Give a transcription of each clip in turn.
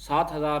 7,000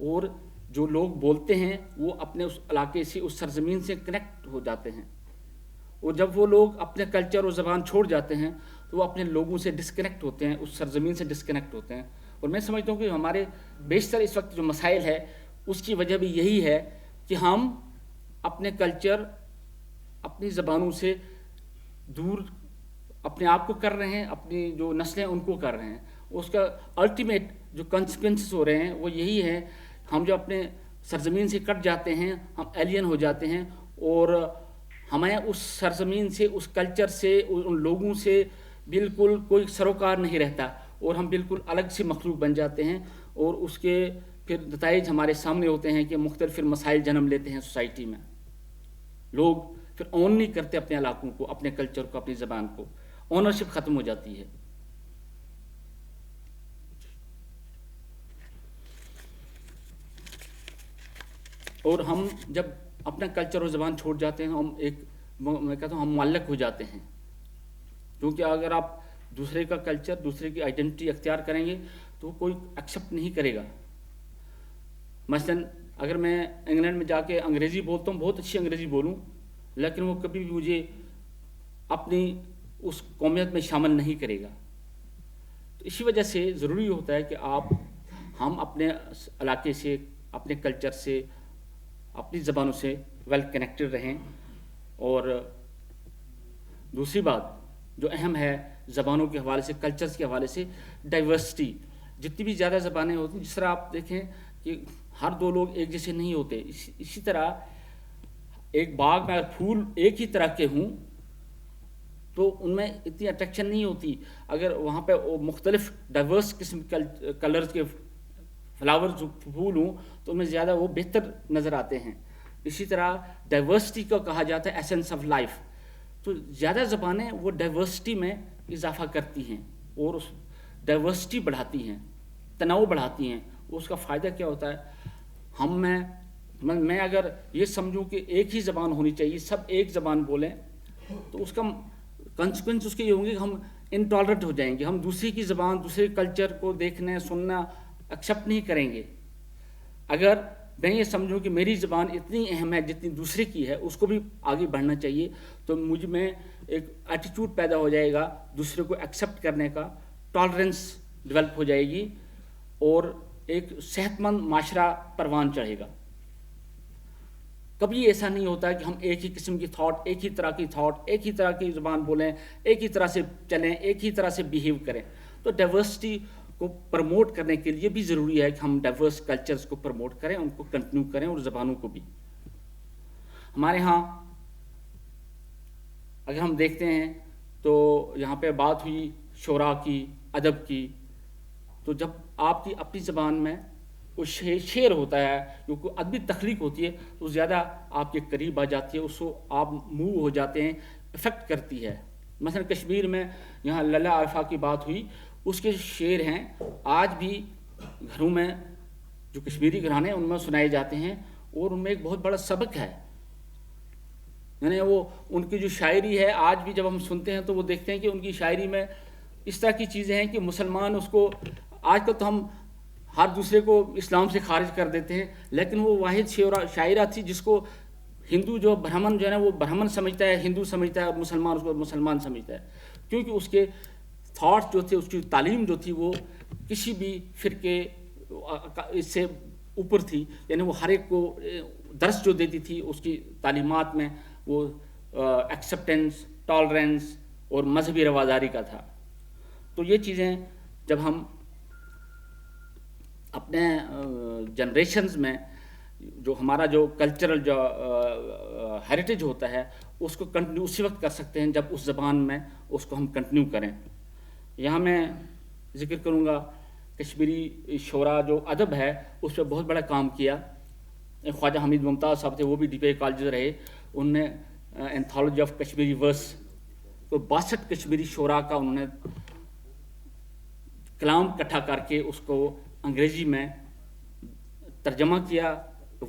اور جو لوگ بولتے ہیں وہ اپنے اس علاقے سے اس سرزمین سے کنیکٹ ہو جاتے ہیں، اور جب وہ لوگ اپنے کلچر اور زبان چھوڑ جاتے ہیں تو وہ اپنے لوگوں سے ڈسکنیکٹ ہوتے ہیں، اس سرزمین سے ڈسکنیکٹ ہوتے ہیں. اور میں سمجھتا ہوں کہ ہمارے بیشتر اس وقت جو مسائل ہے اس کی وجہ بھی یہی ہے کہ ہم اپنے کلچر، اپنی زبانوں سے دور اپنے آپ کو کر رہے ہیں، اپنی جو نسلیں ان کو کر رہے ہیں. اس کا الٹیمیٹ جو کنسیکوینسز ہو رہے ہیں وہ یہی ہے، ہم جو اپنے سرزمین سے کٹ جاتے ہیں ہم ایلین ہو جاتے ہیں، اور ہمیں اس سرزمین سے، اس کلچر سے، ان لوگوں سے بالکل کوئی سروکار نہیں رہتا، اور ہم بالکل الگ سے مخلوق بن جاتے ہیں. اور اس کے پھر نتائج ہمارے سامنے ہوتے ہیں کہ مختلف پھر مسائل جنم لیتے ہیں سوسائٹی میں. لوگ پھر اون نہیں کرتے اپنے علاقوں کو، اپنے کلچر کو، اپنی زبان کو. اونرشپ ختم ہو جاتی ہے. اور ہم جب اپنا کلچر اور زبان چھوڑ جاتے ہیں ہم میں کہتا ہوں ہم معلق ہو جاتے ہیں. کیونکہ اگر آپ دوسرے کا کلچر، دوسرے کی آئیڈینٹی اختیار کریں گے تو کوئی ایکسیپٹ نہیں کرے گا. مثلاً اگر میں انگلینڈ میں جا کے انگریزی بولتا ہوں، بہت اچھی انگریزی بولوں، لیکن وہ کبھی بھی مجھے اپنی اس قومیت میں شامل نہیں کرے گا. تو اسی وجہ سے ضروری ہوتا ہے کہ ہم اپنے علاقے سے، اپنے کلچر سے، اپنی زبانوں سے ویل کنیکٹڈ رہیں. اور دوسری بات جو اہم ہے زبانوں کے حوالے سے، کلچرز کے حوالے سے، ڈائیورسٹی. جتنی بھی زیادہ زبانیں ہوتی ہیں، جس طرح آپ دیکھیں کہ ہر دو لوگ ایک جیسے نہیں ہوتے، اسی طرح ایک باغ میں اگر پھول ایک ہی طرح کے ہوں تو ان میں اتنی اٹریکشن نہیں ہوتی. اگر وہاں پہ مختلف ڈائیورس قسم کلرز کے فلاورز پھول ہوں تو ان میں زیادہ وہ بہتر نظر آتے ہیں. اسی طرح ڈائیورسٹی کو کہا جاتا ہے ایسنس آف لائف. تو زیادہ زبانیں وہ ڈائیورسٹی میں اضافہ کرتی ہیں اور اس ڈائیورسٹی بڑھاتی ہیں، تنوع بڑھاتی ہیں. اس کا فائدہ کیا ہوتا ہے؟ میں اگر یہ سمجھوں کہ ایک ہی زبان ہونی چاہیے، سب ایک زبان بولیں، تو اس کا کنسیکوینس اس کے یہ ہوں گے کہ ہم انٹالرنٹ ہو جائیں گے. ہم دوسری کی زبان، دوسرے کلچر کو دیکھنا، سننا ایکسیپٹ نہیں کریں گے. اگر میں یہ سمجھوں کہ میری زبان اتنی اہم ہے جتنی دوسرے کی ہے، اس کو بھی آگے بڑھنا چاہیے، تو مجھ میں ایک ایٹیٹیوڈ پیدا ہو جائے گا دوسرے کو ایکسیپٹ کرنے کا، ٹالرنس ڈیولپ ہو جائے گی، اور ایک صحت مند معاشرہ پروان چڑھے گا. کبھی ایسا نہیں ہوتا کہ ہم ایک ہی قسم کی تھاٹ، ایک ہی طرح کی تھاٹ، ایک ہی طرح کی زبان بولیں، ایک ہی طرح سے چلیں، ایک ہی طرح سے بیہیو کریں. تو ڈائیورسٹی کو پروموٹ کرنے کے لیے بھی ضروری ہے کہ ہم ڈائیورس کلچرز کو پروموٹ کریں، ان کو کنٹینیو کریں، اور زبانوں کو بھی. ہمارے ہاں اگر ہم دیکھتے ہیں تو یہاں پہ بات ہوئی شعراء کی، ادب کی، تو جب آپ کی اپنی زبان میں کوئی شعر ہوتا ہے، جو کوئی ادبی تخلیق ہوتی ہے، تو زیادہ آپ کے قریب آ جاتی ہے، اس کو آپ موو ہو جاتے ہیں، افیکٹ کرتی ہے. مثلا کشمیر میں یہاں للا عارفہ کی بات ہوئی، اس کے شعر ہیں آج بھی گھروں میں، جو کشمیری گھرانے ان میں سنائے جاتے ہیں، اور ان میں ایک بہت بڑا سبق ہے. یعنی وہ ان کی جو شاعری ہے آج بھی جب ہم سنتے ہیں تو وہ دیکھتے ہیں کہ ان کی شاعری میں اس طرح کی چیزیں ہیں کہ مسلمان اس کو، آج کل تو ہم ہر دوسرے کو اسلام سے خارج کر دیتے ہیں، لیکن وہ واحد شاعرہ تھی جس کو ہندو جو برہمن جو ہے نا وہ برہمن سمجھتا ہے، ہندو سمجھتا ہے، مسلمان اس کو مسلمان سمجھتا ہے، کیونکہ اس کے تھاٹس جو تھے، اس کی تعلیم جو تھی وہ کسی بھی فرقے اس سے اوپر تھی. یعنی وہ ہر ایک کو درس جو دیتی تھی اس کی تعلیمات میں وہ ایکسیپٹنس، ٹالرنس اور مذہبی رواداری کا تھا. تو یہ چیزیں جب ہم اپنے جنریشنز میں، جو ہمارا جو کلچرل جو ہیریٹیج ہوتا ہے اس کو کنٹینیو اسی وقت کر سکتے ہیں جب اس زبان میں اس کو ہم کنٹینیو کریں. یہاں میں ذکر کروں گا کشمیری شعراء جو ادب ہے اس پہ بہت بڑا کام کیا. خواجہ حمید ممتاز صاحب تھے، وہ بھی ڈی پی اے کالج رہے. ان نے اینتھالوجی آف کشمیری ورس، تو 62 کشمیری شعراء کا انہوں نے کلام اکٹھا کر کے اس کو انگریزی میں ترجمہ کیا،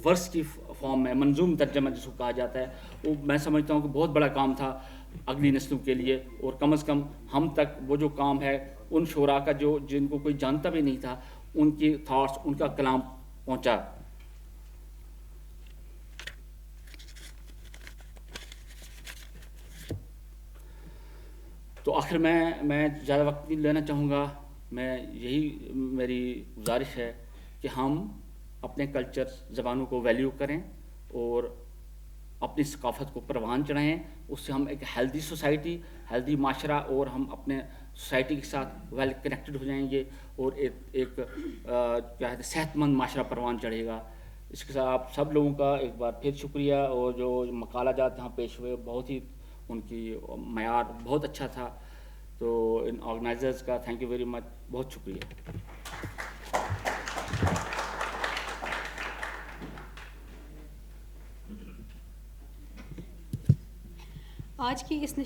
ورس کی فارم میں، منظوم ترجمہ جس کو کہا جاتا ہے. وہ میں سمجھتا ہوں کہ بہت بڑا کام تھا اگلی نسلوں کے لیے، اور کم از کم ہم تک وہ جو کام ہے ان شعراء کا جو جن کو کوئی جانتا بھی نہیں تھا، ان کی تھاٹس، ان کا کلام پہنچا. تو آخر میں زیادہ وقت نہیں لینا چاہوں گا. میں یہی میری گزارش ہے کہ ہم اپنے کلچر زبانوں کو ویلیو کریں اور اپنی ثقافت کو پروان چڑھائیں. اس سے ہم ایک ہیلدی سوسائٹی, ہیلدی معاشرہ اور ہم اپنے سوسائٹی کے ساتھ ویل کنیکٹڈ ہو جائیں گے اور ایک کیا ہے صحت مند معاشرہ پروان چڑھے گا. اس کے ساتھ آپ سب لوگوں کا ایک بار پھر شکریہ. اور جو مقالہ جات یہاں پیش ہوئے بہت ہی ان کی معیار بہت اچھا تھا. تو ان آرگنائزرز کا تھینک یو ویری مچ, بہت شکریہ. آج کی اس